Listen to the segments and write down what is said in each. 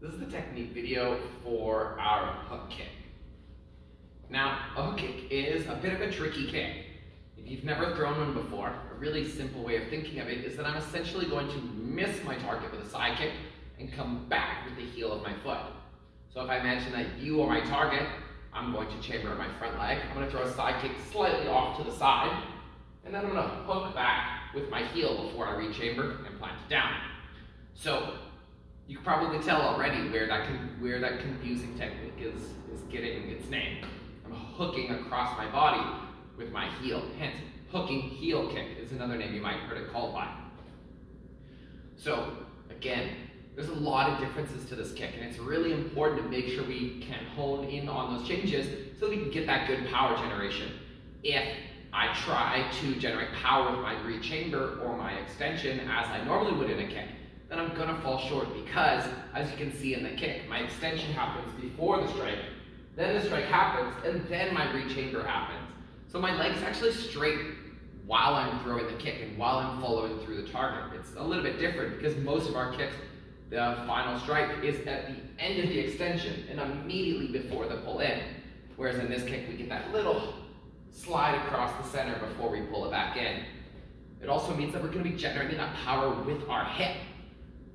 This is the technique video for our hook kick. Now, a hook kick is a bit of a tricky kick. If you've never thrown one before, a really simple way of thinking of it is that I'm essentially going to miss my target with a side kick and come back with the heel of my foot. So if I imagine that you are my target, I'm going to chamber my front leg. I'm going to throw a side kick slightly off to the side, and then I'm going to hook back with my heel before I re-chamber and plant it down. So you can probably tell already where that confusing technique is getting its name. I'm hooking across my body with my heel. Hence, hooking heel kick is another name you might have heard it called by. So again, there's a lot of differences to this kick, and it's really important to make sure we can hone in on those changes so that we can get that good power generation. If I try to generate power with my re-chamber or my extension as I normally would in a kick, then I'm gonna fall short because, as you can see in the kick, my extension happens before the strike, then the strike happens, and then my re-chamber happens. So my leg's actually straight while I'm throwing the kick and while I'm following through the target. It's a little bit different because most of our kicks, the final strike is at the end of the extension and immediately before the pull in. Whereas in this kick, we get that little slide across the center before we pull it back in. It also means that we're gonna be generating that power with our hip.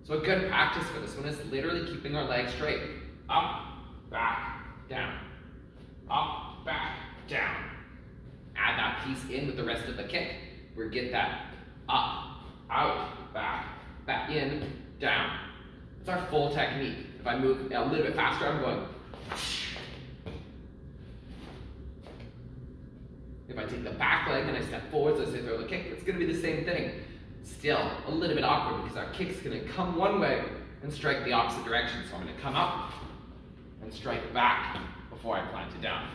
So a good practice for this one is literally keeping our legs straight. Up, back, down. Up, back, down. Add that piece in with the rest of the kick. We get that up, out, back in, down. It's our full technique. If I move a little bit faster, I'm going. If I take the back leg and I step forwards as I throw the kick, it's going to be the same thing. Still a little bit awkward because our kick's going to come one way and strike the opposite direction. So I'm going to come up and strike back before I plant it down.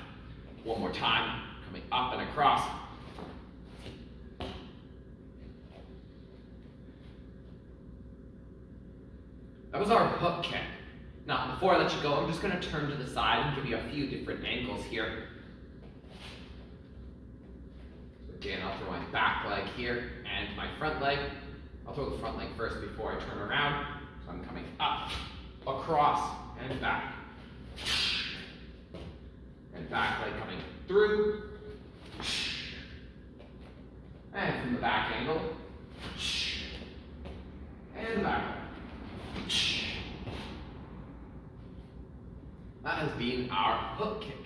One more time, coming up and across. That was our hook kick. Now, before I let you go, I'm just going to turn to the side and give you a few different angles here. So again, I'll throw my back leg here and my front leg. I'll throw the front leg first before I turn around. So I'm coming up, across, and back. And back leg coming through. And from the back angle. And back leg. That has been our hook kick.